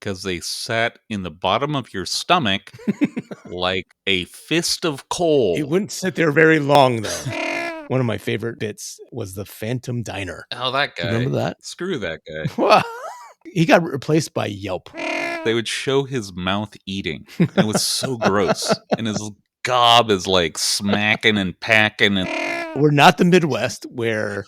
because they sat in the bottom of your stomach like a fist of coal. It wouldn't sit there very long, though. One of my favorite bits was the Phantom Diner. Oh, that guy. Do you remember that? Screw that guy. He got replaced by Yelp. They would show his mouth eating. And it was so gross. And his gob is like smacking and packing. And we're not the Midwest where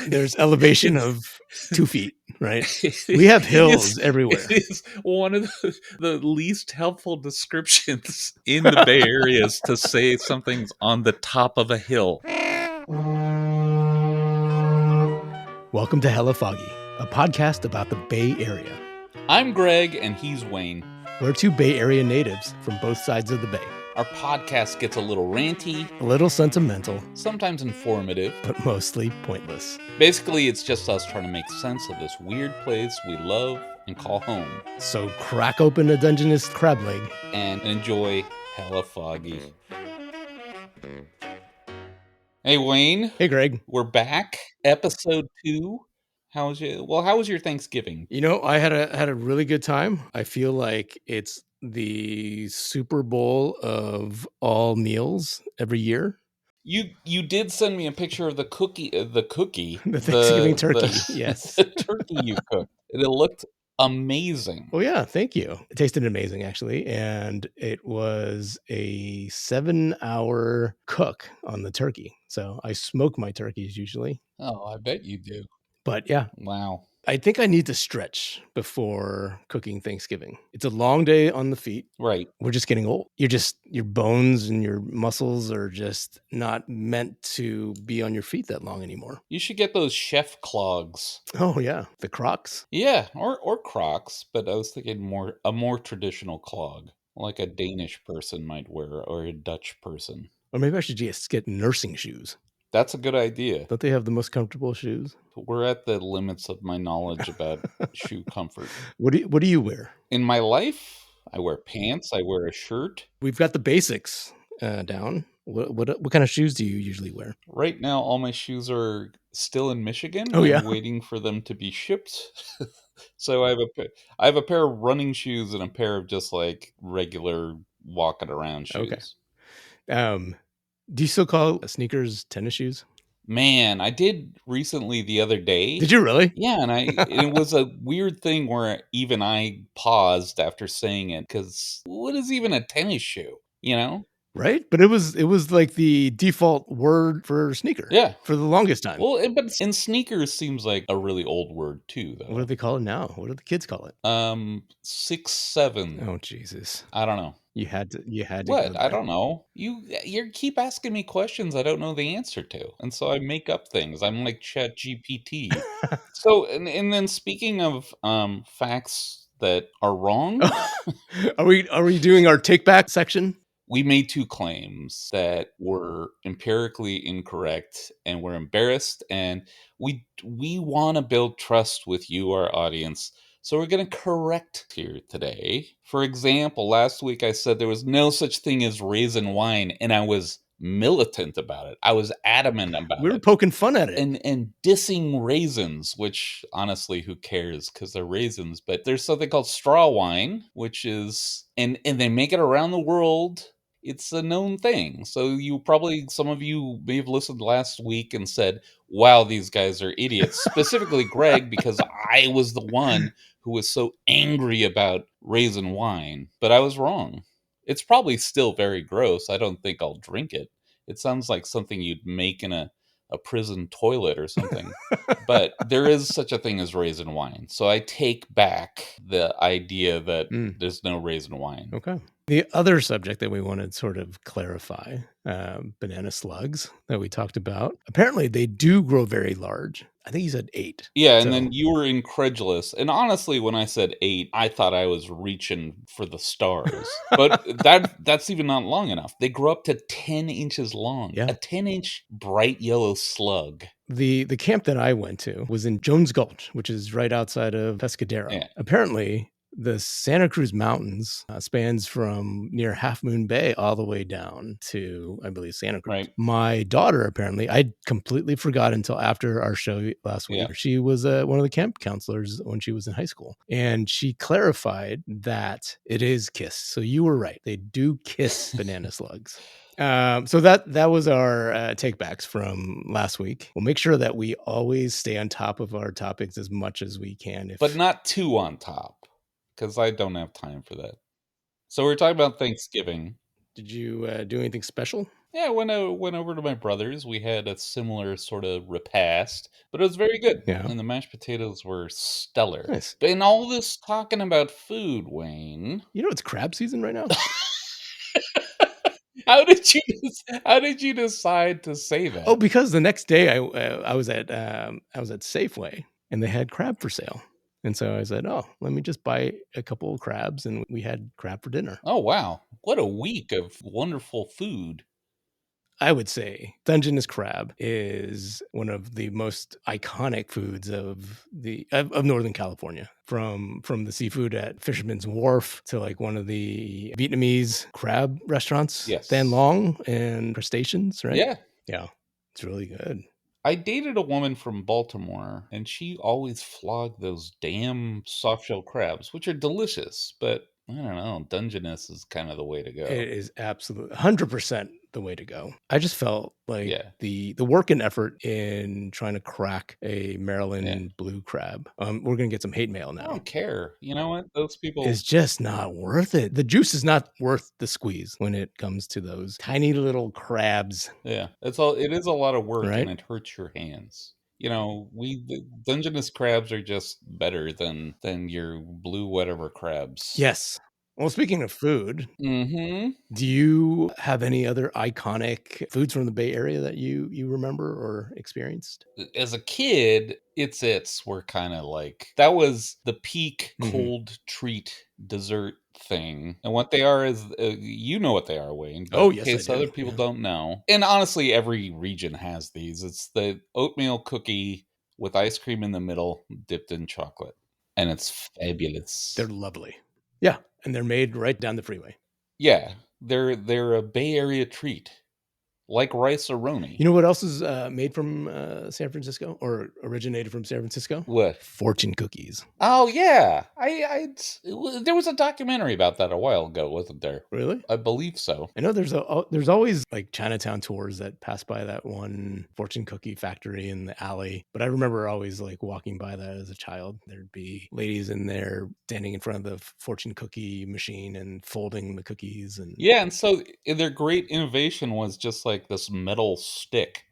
there's elevation of 2 feet, right? We have hills everywhere. It is one of the least helpful descriptions in the Bay Area is to say something's on the top of a hill. Welcome to Hella Foggy, a podcast about the Bay Area. I'm Greg, and he's Wayne. We're two Bay Area natives from both sides of the bay. Our podcast gets a little ranty, a little sentimental, sometimes informative, but mostly pointless. Basically, it's just us trying to make sense of this weird place we love and call home. So crack open a Dungeness crab leg and enjoy Hella Foggy. Hey, Wayne. Hey, Greg. We're back. Episode 2. How was your Thanksgiving? You know, I had a really good time. I feel like it's the Super Bowl of all meals every year. You did send me a picture of the cookie, the Thanksgiving turkey. Yes, the turkey you cooked. It looked amazing. Oh yeah, thank you. It tasted amazing actually, and it was a 7-hour cook on the turkey. So I smoke my turkeys usually. Oh, I bet you do. But yeah. Wow. I think I need to stretch before cooking Thanksgiving. It's a long day on the feet. Right. We're just getting old. Your bones and your muscles are just not meant to be on your feet that long anymore. You should get those chef clogs. Oh yeah, the Crocs. Yeah, or Crocs, but I was thinking a more traditional clog, like a Danish person might wear or a Dutch person. Or maybe I should just get nursing shoes. That's a good idea. Don't they have the most comfortable shoes? We're at the limits of my knowledge about shoe comfort. What do you wear? In my life, I wear pants. I wear a shirt. We've got the basics down. What kind of shoes do you usually wear? Right now, all my shoes are still in Michigan. Oh, yeah? I'm waiting for them to be shipped. So I have a pair of running shoes and a pair of just like regular walking around shoes. Okay. Do you still call sneakers tennis shoes? Man, I did recently the other day. Did you really? Yeah, and it was a weird thing where even I paused after saying it because what is even a tennis shoe, you know? Right? But it was like the default word for sneaker. Yeah. For the longest time. Well, but in sneakers seems like a really old word too, though. What do they call it now? What do the kids call it? 6'7". Oh, Jesus. I don't know. You had to. What? I don't know. You keep asking me questions I don't know the answer to, and so I make up things. I'm like ChatGPT. So, and then speaking of facts that are wrong, are we doing our take back section? We made 2 claims that were empirically incorrect, and we're embarrassed, and we want to build trust with you, our audience. So we're going to correct here today. For example, last week I said there was no such thing as raisin wine, and I was militant about it. I was adamant about it. We were poking fun at it. And dissing raisins, which honestly, who cares? Because they're raisins. But there's something called straw wine, which is, and they make it around the world. It's a known thing. So some of you may have listened last week and said, wow, these guys are idiots. Specifically Greg, because I was the one who was so angry about raisin wine. But I was wrong. It's probably still very gross. I don't think I'll drink it. It sounds like something you'd make in a prison toilet or something. But there is such a thing as raisin wine. So I take back the idea that there's no raisin wine. Okay. The other subject that we wanted to sort of clarify, banana slugs that we talked about. Apparently, they do grow very large. I think you said 8. Yeah, and then you were incredulous. And honestly, when I said 8, I thought I was reaching for the stars. But that's even not long enough. They grow up to 10 inches long. Yeah. A 10-inch bright yellow slug. The camp that I went to was in Jones Gulch, which is right outside of Pescadero. Yeah. Apparently, The Santa Cruz Mountains spans from near Half Moon Bay all the way down to, I believe, Santa Cruz. Right. My daughter, apparently, I completely forgot until after our show last week. Yeah. She was one of the camp counselors when she was in high school, and she clarified that it is kiss. So you were right; they do kiss banana slugs. So that was our takebacks from last week. We'll make sure that we always stay on top of our topics as much as we can. But not too on top, because I don't have time for that. So we're talking about Thanksgiving. Did you do anything special? Yeah, I went over to my brother's. We had a similar sort of repast, but it was very good. Yeah. And the mashed potatoes were stellar. Nice. And all this talking about food, Wayne. You know it's crab season right now? How did you decide to say that? Oh, because the next day I was at Safeway and they had crab for sale. And so I said, "Oh, let me just buy a couple of crabs," and we had crab for dinner. Oh wow. What a week of wonderful food. I would say Dungeness crab is one of the most iconic foods of Northern California. From the seafood at Fisherman's Wharf to like one of the Vietnamese crab restaurants, Yes. Dan Long and Crustaceans, right? Yeah. Yeah, it's really good. I dated a woman from Baltimore, and she always flogged those damn soft-shell crabs, which are delicious, but I don't know, Dungeness is kind of the way to go. It is absolutely 100% the way to go. I just felt like Yeah. the work and effort in trying to crack a Maryland blue crab. We're gonna get some hate mail I now. don't care. You know what? Those people It's just not worth it. The juice is not worth the squeeze when it comes to those tiny little crabs. Yeah. It is a lot of work, Right? and it hurts your hands. You know, the Dungeness crabs are just better than your blue whatever crabs. Yes. Well, speaking of food, Mhm. do you have any other iconic foods from the Bay Area that you remember or experienced? As a kid, It's were kinda like that was the peak Mhm. cold treat dessert thing, and what they are is, you know what they are, Wayne, but Oh, in yes, I case do. other people Yeah. don't know, and honestly, every region has these. It's the oatmeal cookie with ice cream in the middle, dipped in chocolate, and it's fabulous. They're lovely. Yeah, and they're made right down the freeway. Yeah, they're a Bay Area treat, like Rice-A-Roni. You know what else is made from San Francisco or originated from San Francisco? What? Fortune cookies. Oh, yeah. There was a documentary about that a while ago, wasn't there? Really? I believe so. I know there's always like Chinatown tours that pass by that one fortune cookie factory in the alley. But I remember always like walking by that as a child. There'd be ladies in there standing in front of the fortune cookie machine and folding the cookies. And Yeah, and so their great innovation was just like this metal stick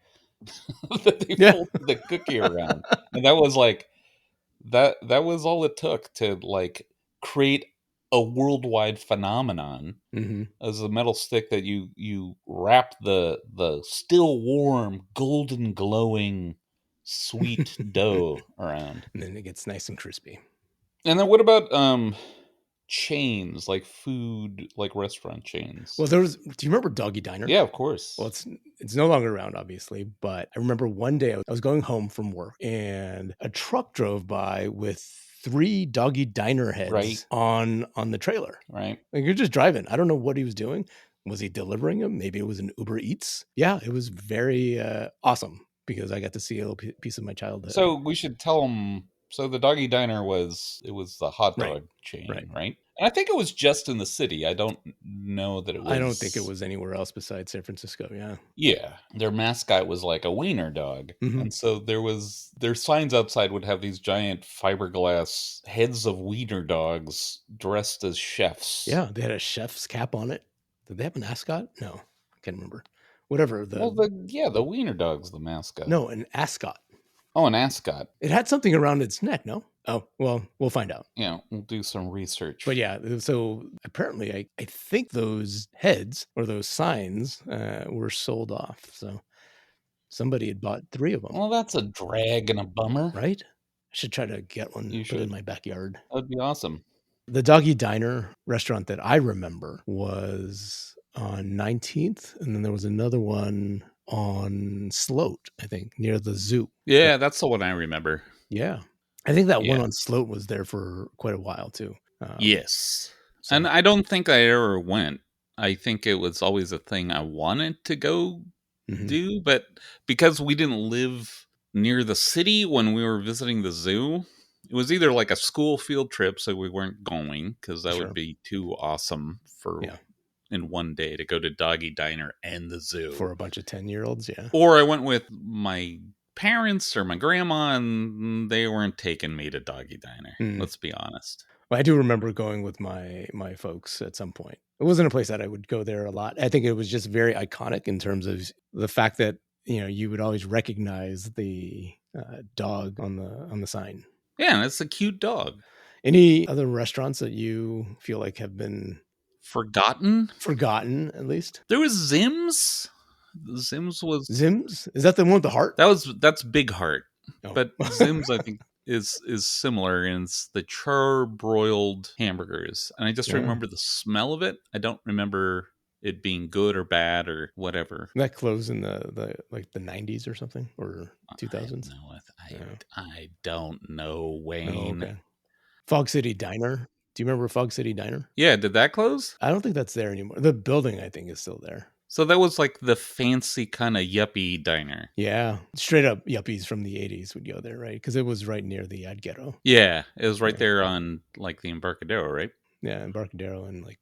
that they yeah, folded the cookie around. And that was like that was all it took to like create a worldwide phenomenon hmm as a metal stick that you wrap the still warm, golden glowing sweet dough around. and then it gets nice and crispy. And then what about chains, like food, like restaurant chains? Well, do you remember Doggy Diner? Yeah, of course. Well, it's no longer around, obviously, but I remember one day I was going home from work and a truck drove by with 3 Doggy Diner heads Right. on the trailer. Right. Like you're just driving. I don't know what he was doing. Was he delivering them? Maybe it was an Uber Eats. Yeah, it was very awesome because I got to see a little piece of my childhood. So we should tell them. So the Doggy Diner was the hot Right. dog chain, Right. right? And I think it was just in the city. I don't know that it was. I don't think it was anywhere else besides San Francisco. Yeah. Yeah, their mascot was like a wiener dog, Mhm. and so their signs outside would have these giant fiberglass heads of wiener dogs dressed as chefs. Yeah, they had a chef's cap on it. Did they have an ascot? No, I can't remember. Whatever Well, the wiener dog's the mascot. No, an ascot. Oh, an ascot. It had something around its neck, no? Oh, well, we'll find out. Yeah, we'll do some research. But yeah, so apparently I think those heads or those signs were sold off. So somebody had bought 3 of them. Well, that's a drag and a bummer. Right? I should try to get one, You put it in should. my backyard. That'd be awesome. The Doggy Diner restaurant that I remember was on 19th, and then there was another one on Sloat, I think, near the zoo. Yeah, that's the one I remember. Yeah. I think that one Yeah. on Sloat was there for quite a while too. Yes. So And I don't think I ever went. I think it was always a thing I wanted to go mhm, do, but because we didn't live near the city when we were visiting the zoo, it was either like a school field trip, so we weren't going because that would sure, be too awesome for yeah, in one day to go to Doggy Diner and the for zoo. a bunch of 10-year-olds, yeah. Or I went with my parents or my grandma, and they weren't taking me to Doggy Diner. Mm. Let's be honest. Well, I do remember going with my folks at some point. It wasn't a place that I would go there a lot. I think it was just very iconic in terms of the fact that, you would always recognize the, dog on the sign. Yeah, it's a cute dog. Any other restaurants that you feel like have been Forgotten? forgotten, at least? There was Zim's. Zim's was Zim's? Is that the one with the heart? that's Big Heart, Oh. but Zim's I think is similar, and it's the char broiled hamburgers, and I just Yeah. remember the smell of it. I don't remember it being good or bad or whatever. That closed in like, the '90s or something, or I have 2000s? no, Yeah. I don't know, Oh, Wayne. okay. Fog City Diner. Do you remember Fog City Diner? Yeah, did that close? I don't think that's there anymore. The building, I think, is still there. So that was like the fancy kind of yuppie diner. Yeah. Straight up yuppies from the '80s would go there, right? Because it was right near the Ad Ghetto. Yeah, it was right Right. there on like the Embarcadero, right? Yeah, Embarcadero and like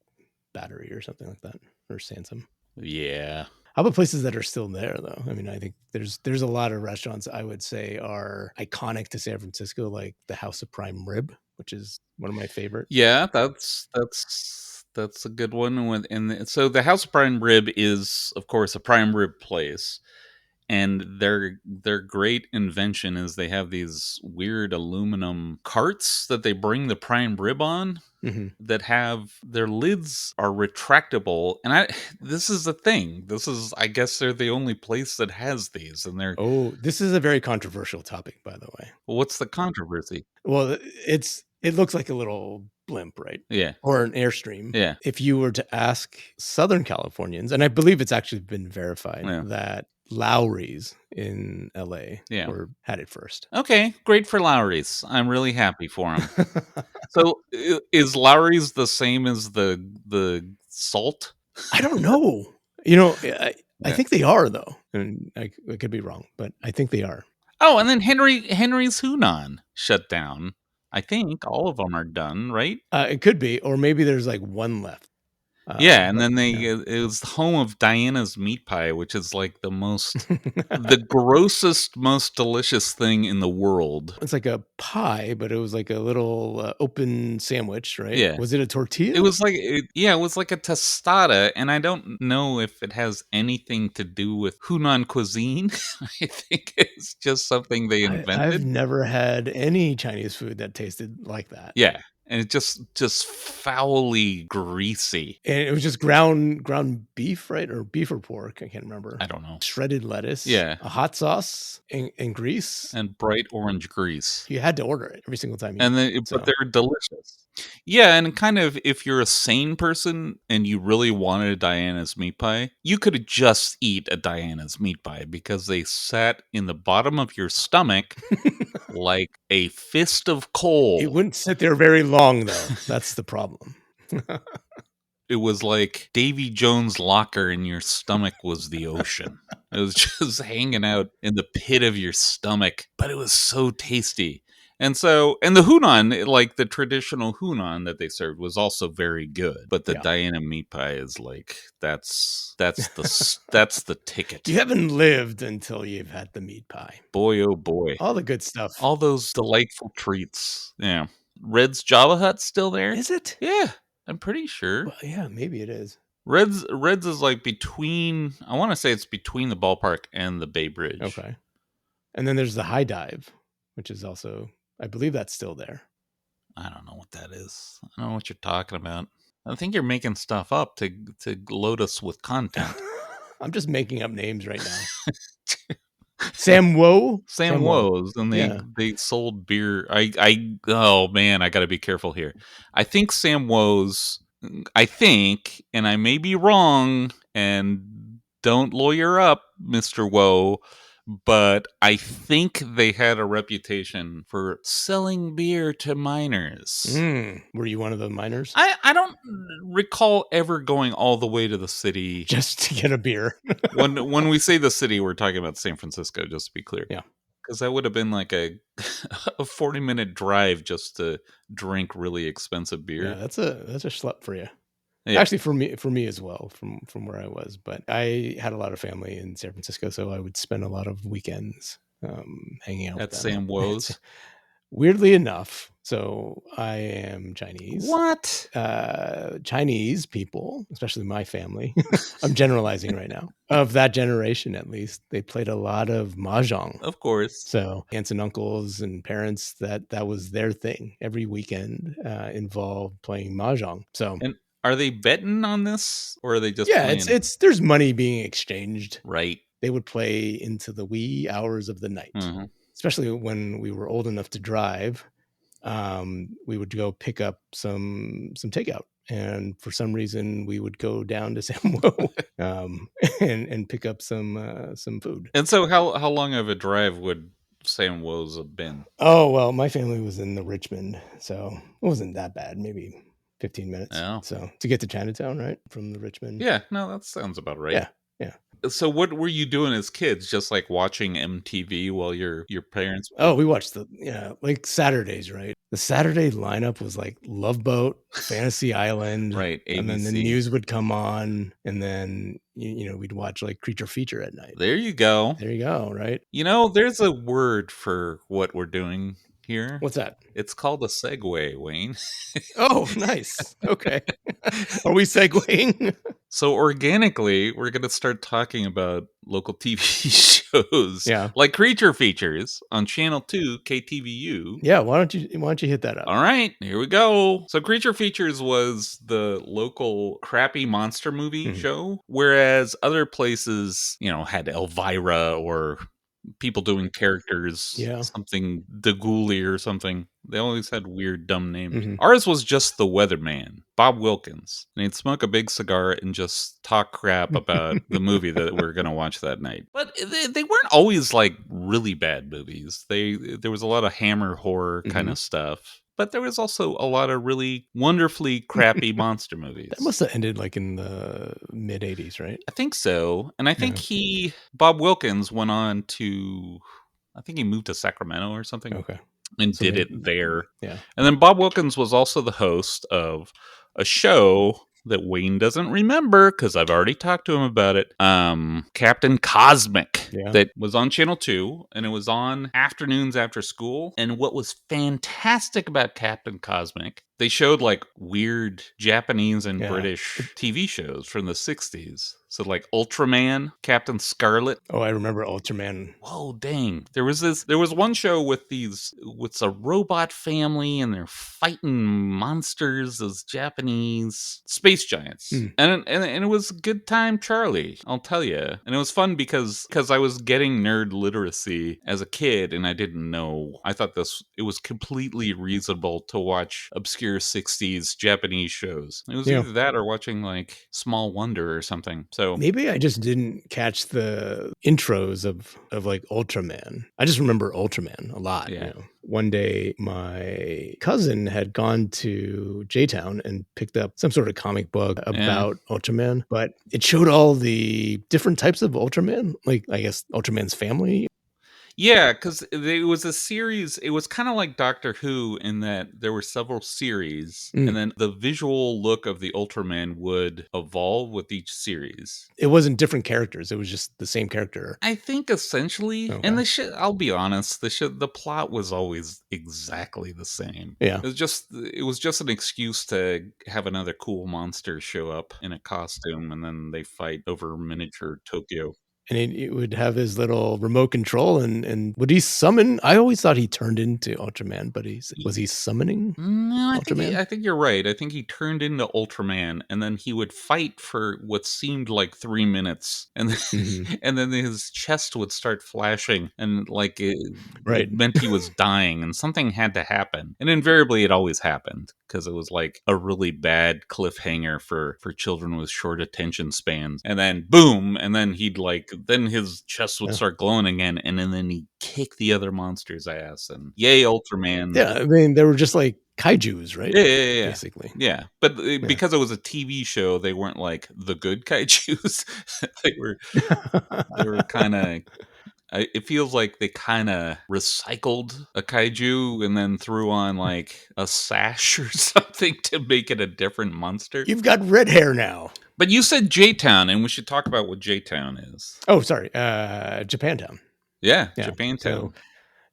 Battery or something like that, or Sansom. Yeah. How about places that are still there though? I mean, I think there's a lot of restaurants I would say are iconic to San Francisco, like the House of Prime Rib, which is one of my favorite. Yeah, that's a good one. So the House of Prime Rib is, of course, a prime rib place, and their great invention is they have these weird aluminum carts that they bring the prime rib on Mhm. that have their lids are retractable. And I this is the thing. This is I guess they're the only place that has these, and they're Oh, this is a very controversial topic, by the way. what's the controversy? Well, it looks like a little blimp, right? Yeah, Or an Airstream. yeah, If you were to ask Southern Californians, and I believe it's actually been verified yeah, that Lowry's in LA yeah. had it first. Okay, great for Lowry's. I'm really happy for him. So is Lowry's the same as the salt? I don't know. I Yeah. think they are though, and I could be wrong, but I think they are. Oh, and then Henry's Hunan shut down. I think all of them are done, right? It could be, or maybe there's like one left. Yeah, and But then yeah. it was the home of Diana's meat pie, which is like the grossest, most delicious thing in the world. It's like a pie, but it was like a little open sandwich, right? Yeah. Was it a tortilla? It was like yeah, it was like a tostada, and I don't know if it has anything to do with Hunan cuisine. I think it's just something they I've invented. never had any Chinese food that tasted like that. Yeah, and it just foully greasy. And it was just ground beef, right? Or beef or pork, I can't remember. I don't know. Shredded lettuce, Yeah, a hot sauce, and grease. and bright orange grease. You had to order it every single time you And then but so they're delicious. Yeah, and kind of if you're a sane person and you really wanted a Diana's meat pie, you could just eat a Diana's meat pie because they sat in the bottom of your stomach like a fist of it coal. wouldn't sit there very long though. That's the problem. It was like Davy Jones' locker in your stomach was the ocean. It was just hanging out in the pit of your stomach, but it was so tasty. And the Hunan, like the traditional Hunan that they served, was also very good. But the Yeah. Diana meat pie is like that's the ticket. You haven't lived until you've had the meat pie. Boy, oh boy, All the good stuff. all those delightful treats. Yeah, Red's Java Hut's still there. Is it? Yeah, I'm pretty sure. Well, yeah, maybe it is. Reds is like between. I want to say it's between the ballpark and the Bay Bridge. Okay. And then there's the high dive, which is also, I believe that's still there. I don't know what that is. I don't know what you're talking about. I think you're making stuff up to load us with content. I'm just making up names right now. Sam Woe? Sam Woes, and Yeah. they sold beer. Oh man, I got to be careful here. I think Sam Woes. I think, and I may be wrong, and don't lawyer up, Mister Woe. but I think they had a reputation for selling beer to minors. Were you one of the miners? I don't recall ever going all the way to the city. Just to get a beer. When we say the city, we're talking about San Francisco, just to be clear. Yeah. Because that would have been like a 40-minute drive just to drink really expensive beer. Yeah, that's a schlep for you. Yeah. Actually, for me as well, from where I was. But I had a lot of family in San Francisco, so I would spend a lot of weekends hanging out At with them. Sam Woe's. Weirdly enough, so I am Chinese. What? Chinese people, especially my family, I'm generalizing right now, of that generation at least, they played a lot of mahjong. Of course. So aunts and uncles and parents, that was their thing. Every weekend involved playing mahjong. So, And are they betting on this, or are they just yeah, playing? it's there's money being exchanged. Right. They would play into the wee hours of the night, especially when we were old enough to drive. We would go pick up some takeout, and for some reason we would go down to Samwo and pick up some food. And so how long of a drive would Sam Woe's have been? Oh well, my family was in the Richmond, so it wasn't that bad. Maybe 15 minutes. Oh. So to get to Chinatown, right, from the Richmond. Yeah, no, that sounds about right. Yeah. So what were you doing as kids? Just like watching MTV while your parents? Oh, we watched like Saturdays, right? The Saturday lineup was like Love Boat, Fantasy Island, Right, and then the ABC. news would come on, and then we'd watch like Creature Feature at night. There you go. There you go, right? There's a word for what we're doing here. What's that? It's called a segue, Wayne. Oh, nice. Okay. Are we segueing? So organically, we're going to start talking about local TV shows, Yeah. like Creature Features on Channel 2 KTVU. Yeah, why don't you hit that up? All right, here we go. So Creature Features was the local crappy monster movie show, whereas other places, had Elvira or people doing characters, something Daguli or something. They always had weird, dumb names. Ours was just the weatherman, Bob Wilkins. And he'd smoke a big cigar and just talk crap about the movie that we were going to watch that night. But they weren't always like really bad movies. There was a lot of Hammer horror kind of stuff. But there was also a lot of really wonderfully crappy monster movies. That must have ended like in the mid 80s, right? I think so. And I think Bob Wilkins went on to, I think he moved to Sacramento or something. Okay. And so did it there. Yeah. And then Bob Wilkins was also the host of a show that Wayne doesn't remember because I've already talked to him about it. Captain Cosmic, that was on Channel 2, and it was on afternoons after school. And what was fantastic about Captain Cosmic, they showed like weird Japanese and British TV shows from the 60s. So like Ultraman, Captain Scarlet. Oh, I remember Ultraman. Whoa, dang. There was one show with a robot family and they're fighting monsters as Japanese space giants. And it was Good Time Charlie, I'll tell you. And it was fun because I was getting nerd literacy as a kid and I didn't know. I thought it was completely reasonable to watch obscure 60s Japanese shows. It was either that or watching like Small Wonder or something. So maybe I just didn't catch the intros of like Ultraman. I just remember Ultraman a lot. Yeah. One day my cousin had gone to J-Town and picked up some sort of comic book about Ultraman, but it showed all the different types of Ultraman, like I guess Ultraman's family. Yeah, because it was a series. It was kind of like Doctor Who in that there were several series, and then the visual look of the Ultraman would evolve with each series. It wasn't different characters. It was just the same character. I think essentially, and I'll be honest, the plot was always exactly the same. Yeah. It was just an excuse to have another cool monster show up in a costume, and then they fight over miniature Tokyo. And it would have his little remote control, and would he summon? I always thought he turned into Ultraman, but was he summoning? No, Ultraman? I think you're right. I think he turned into Ultraman, and then he would fight for what seemed like 3 minutes, and then, and then his chest would start flashing, and like it meant he was dying, and something had to happen, and invariably it always happened because it was like a really bad cliffhanger for children with short attention spans, and then boom, and then he'd like then his chest would Yeah. start glowing again, and then he'd kick the other monster's ass, and yay, Ultraman. Yeah, I mean, they were just like kaijus, right? Yeah. Basically. Yeah, but Yeah. because it was a TV show, they weren't like the good kaijus. They were kind of. It feels like they kind of recycled a kaiju and then threw on like a sash or something to make it a different monster. You've got red hair now. But you said J-Town, and we should talk about what J-Town is. Oh, sorry, Japantown. Yeah, Yeah. Japantown.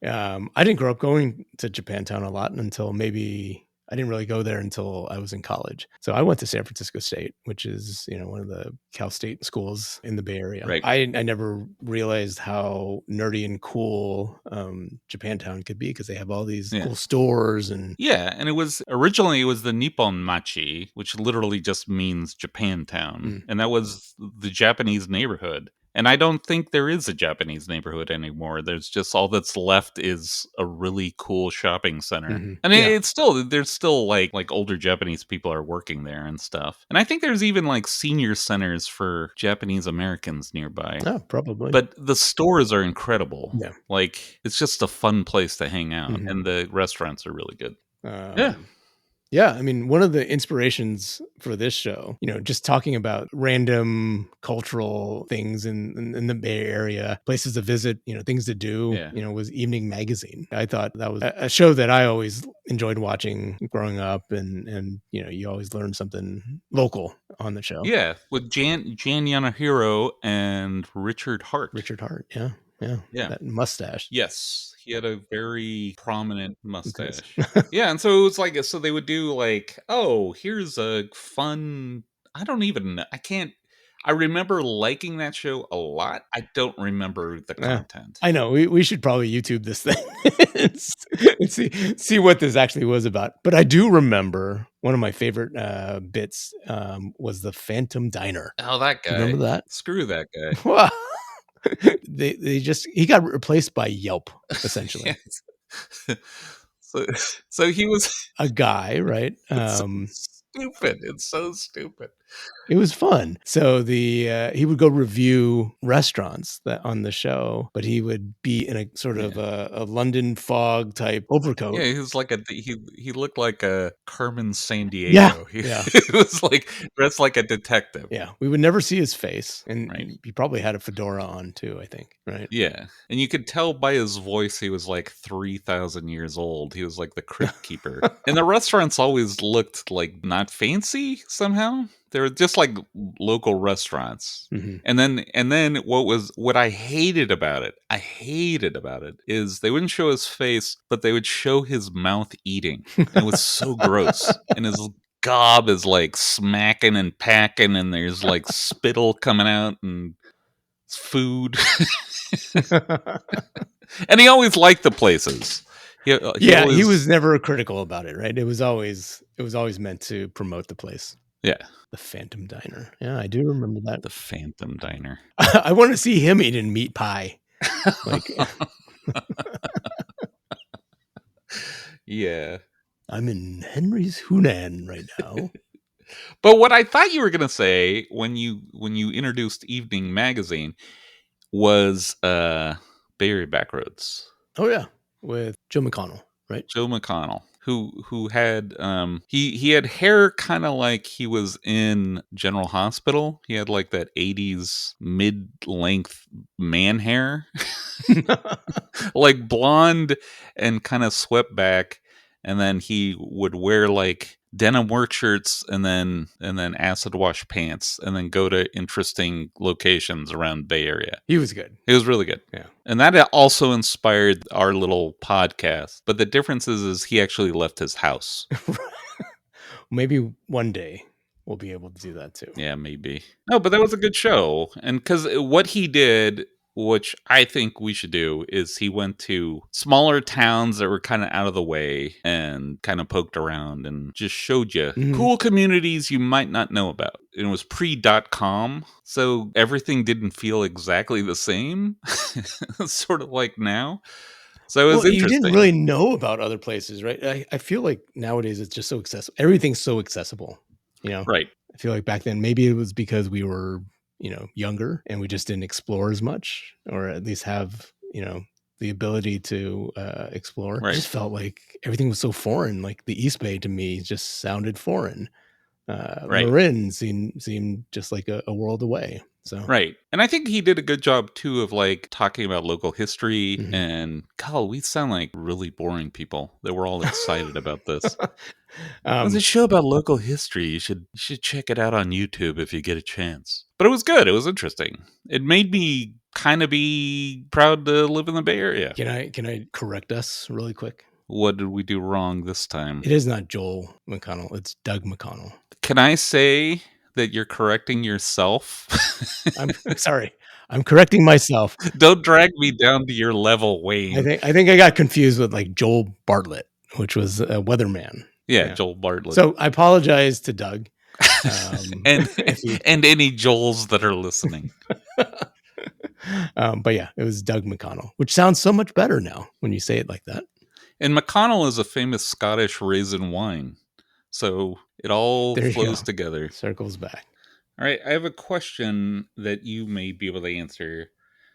So, I didn't grow up going to Japantown a lot until maybe I didn't really go there until I was in college. So I went to San Francisco State, which is, one of the Cal State schools in the Bay Area. Right. I never realized how nerdy and cool Japantown could be because they have all these cool stores and and it was originally the Nippon Machi, which literally just means Japantown, and that was the Japanese neighborhood. And I don't think there is a Japanese neighborhood anymore. There's just all that's left is a really cool shopping center. And it's still, there's still like older Japanese people are working there and stuff. And I think there's even like senior centers for Japanese Americans nearby. Oh, probably. But the stores are incredible. Yeah. Like it's just a fun place to hang out. And the restaurants are really good. Yeah, I mean, one of the inspirations for this show, just talking about random cultural things in the Bay Area, places to visit, things to do, was Evening Magazine. I thought that was a show that I always enjoyed watching growing up, and you always learn something local on the show. Yeah, with Jan Yanahiro and Richard Hart. Yeah. That mustache. Yes, he had a very prominent mustache. Yeah, and so it was like, so they would do like, oh, here's a fun. I remember liking that show a lot. I don't remember the content. I know we should probably YouTube this thing and see what this actually was about. But I do remember one of my favorite bits was the Phantom Diner. Oh, that guy! Remember that? Screw that guy. He got replaced by Yelp essentially. So he was a guy, right? Stupid. It's so stupid. It was fun. So he would go review restaurants on the show, but he would be in a sort of a London fog type overcoat. Yeah, he was like he looked like a Carmen Sandiego. Yeah. He was like dressed like a detective. Yeah, we would never see his face, and he probably had a fedora on too, I think. Right? Yeah, and you could tell by his voice he was like 3,000 years old. He was like the crypt keeper, and the restaurants always looked like not fancy somehow. They were just like local restaurants. And then what I hated about it is they wouldn't show his face, but they would show his mouth eating. And it was so gross. And his gob is like smacking and packing, and there's like spittle coming out and food. And he always liked the places. He was never critical about it, right? It was always meant to promote the place. Yeah. The Phantom Diner. Yeah, I do remember that. The Phantom Diner. I want to see him eating meat pie. Yeah. I'm in Henry's Hunan right now. But what I thought you were going to say when you introduced Evening Magazine was Bay Area Backroads. Oh yeah, with Joe McConnell, right? Joe McConnell, who had he had hair kind of like he was in General Hospital. He had like that 80s mid-length man hair. Like blonde and kind of swept back, and then he would wear like denim work shirts and then acid wash pants, and then go to interesting locations around Bay Area. He was good. He was really good. Yeah. And that also inspired our little podcast. But the difference is he actually left his house. Maybe one day we'll be able to do that too. Yeah, maybe. No, but that was a good show. And because what he did, which I think we should do, is he went to smaller towns that were kind of out of the way and kind of poked around and just showed you cool communities you might not know about. And it was pre.com, so everything didn't feel exactly the same, sort of like now. So it was interesting. You didn't really know about other places, right? I feel like nowadays it's just so accessible. Everything's so accessible, Right. I feel like back then maybe it was because we were younger and we just didn't explore as much, or at least have, the ability to explore. Right. I just felt like everything was so foreign. Like the East Bay to me just sounded foreign. Right. Marin seemed just like a world away. So Right. And I think he did a good job too of like talking about local history. Mhm. And God, we sound like really boring people that were all excited about this. It was a show about local history. You should check it out on YouTube if you get a chance. But it was good. It was interesting. It made me kind of be proud to live in the Bay Area. Can I correct us really quick? What did we do wrong this time? It is not Joel McConnell. It's Doug McConnell. Can I say that you're correcting yourself? I'm sorry. I'm correcting myself. Don't drag me down to your level, Wayne. I think I got confused with like Joel Bartlett, which was a weatherman. Yeah, Joel Bartlett. So I apologize to Doug. And any Joels that are listening. But yeah, it was Doug McConnell, which sounds so much better now when you say it like that. And McConnell is a famous Scottish raisin wine. So it all flows together. Circles back. All right, I have a question that you may be able to answer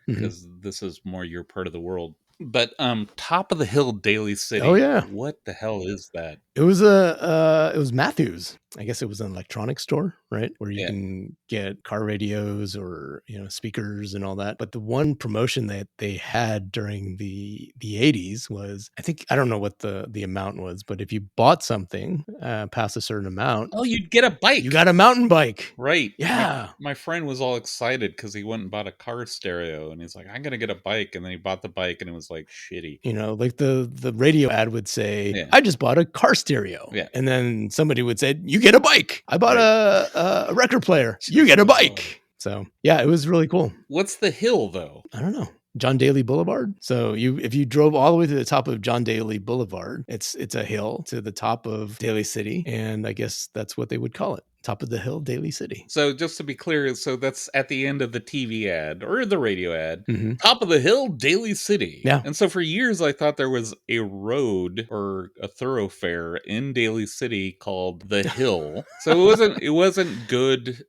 because this is more your part of the world. But Top of the Hill Daly City. Oh yeah. What the hell is that? It was Matthews. I guess it was an electronics store, right? Where you can get car radios or, speakers and all that. But the one promotion that they had during the 80s was, I don't know what the amount was, but if you bought something past a certain amount, you'd get a bike. You got a mountain bike. Right. Yeah. My friend was all excited because he went and bought a car stereo and he's like, I'm going to get a bike. And then he bought the bike and it was like shitty. Like the radio ad would say, I just bought a car stereo. Yeah. And then somebody would say, you get a bike. I bought a record player. You get a bike. So yeah, it was really cool. What's the hill though? I don't know. John Daly Boulevard. So if you drove all the way to the top of John Daly Boulevard, it's a hill to the top of Daly City. And I guess that's what they would call it. Top of the hill, Daly City. So just to be clear, so that's at the end of the TV ad or the radio ad. Top of the hill, Daly City. Yeah. And so for years, I thought there was a road or a thoroughfare in Daly City called the Hill. So it wasn't good.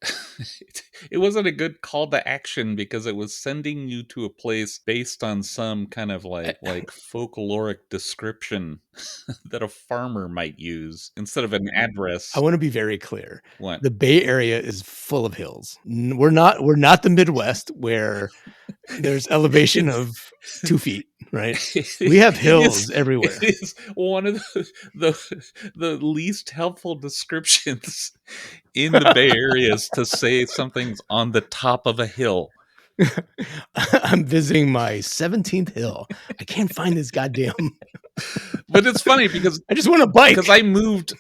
It wasn't a good call to action because it was sending you to a place based on some kind of like folkloric description that a farmer might use instead of an address. I want to be very clear. What? The Bay Area is full of hills. We're not the Midwest where there's elevation of 2 feet, right? We have hills everywhere. It is one of the least helpful descriptions in the Bay Area is to say something's on the top of a hill. I'm visiting my 17th hill. I can't find this goddamn. But it's funny because I just want a bike. Because I moved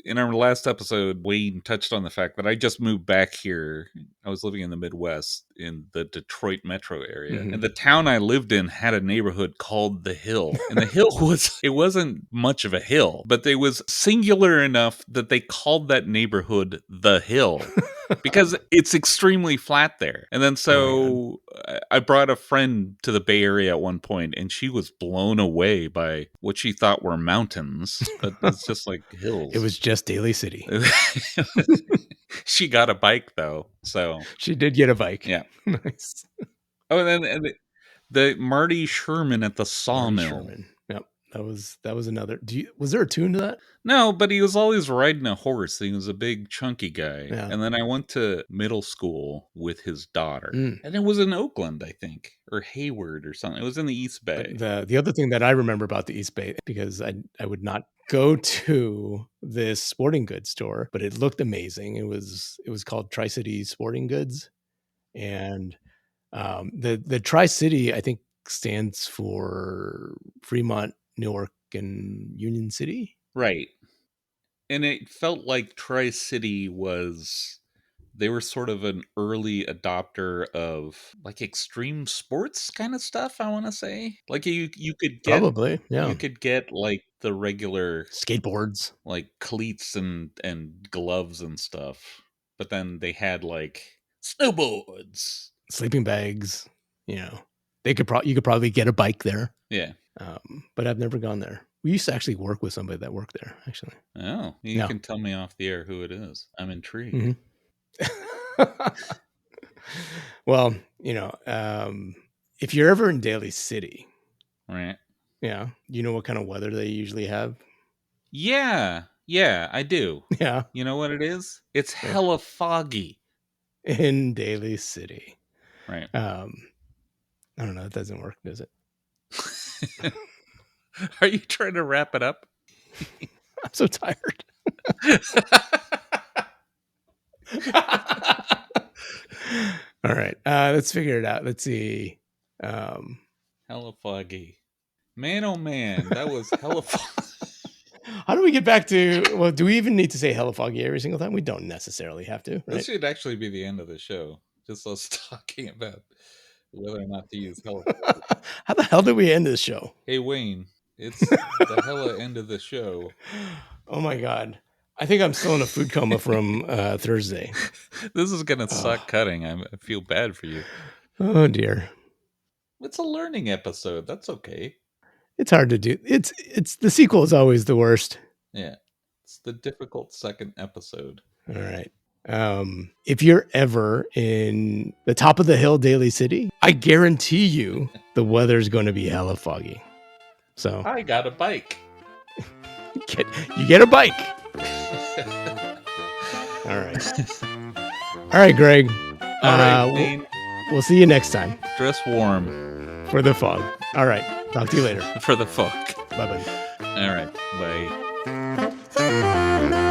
in our last episode, Wayne touched on the fact that I just moved back here. I was living in the Midwest in the Detroit metro area. And the town I lived in had a neighborhood called The Hill. And the hill wasn't much of a hill, but it was singular enough that they called that neighborhood The Hill. Because it's extremely flat there. And then so I brought a friend to the Bay Area at one point, and she was blown away by what she thought were mountains, but it's just like hills. It was just Daly City. She got a bike though, so she did get a bike. Yeah, nice. Oh, and then the Marty Sherman at the sawmill. Yep. That was another. Was there a tune to that? No, but he was always riding a horse. He was a big, chunky guy. Yeah. And then I went to middle school with his daughter. And it was in Oakland, I think, or Hayward or something. It was in the East Bay. The other thing that I remember about the East Bay, because I would not go to this sporting goods store, but it looked amazing. It was called Tri-City Sporting Goods. And the Tri-City, I think, stands for Fremont, Newark, and Union City. Right. And it felt like Tri-City they were sort of an early adopter of like extreme sports kind of stuff, I want to say. Like you could get probably, yeah. You could get like the regular skateboards, like cleats and gloves and stuff. But then they had like snowboards, sleeping bags, you could probably get a bike there. Yeah. But I've never gone there. We used to actually work with somebody that worked there, actually. Oh, you can tell me off the air who it is. I'm intrigued. Well, if you're ever in Daly City, Right. yeah, you know what kind of weather they usually have? Yeah, I do. Yeah, You know what it is? It's yeah. hella foggy. In Daly City. Right. I don't know. It doesn't work, does it? Are you trying to wrap it up? I'm so tired. All right. Let's figure it out. Let's see. Hella foggy. Man, oh man, that was hella foggy. How do we get back to? Well, do we even need to say hella foggy every single time? We don't necessarily have to, This right? should actually be the end of the show. Just us talking about whether or not to use hella foggy. How the hell did we end this show? Hey Wayne, it's the hella end of the show. Oh my god. I think I'm still in a food coma from Thursday. This is gonna suck cutting. I feel bad for you. Oh dear. It's a learning episode. That's okay. It's hard to do. It's the sequel is always the worst. Yeah. It's the difficult second episode. All right. If you're ever in the top of the hill, Daly City, I guarantee you the weather's going to be hella foggy. So I got a bike. you get a bike. All right. All right, Greg. All right, Wayne. We'll see you next time Dress warm for the fog. All right. Talk to you later. for the fog. Bye-bye. All right. Bye.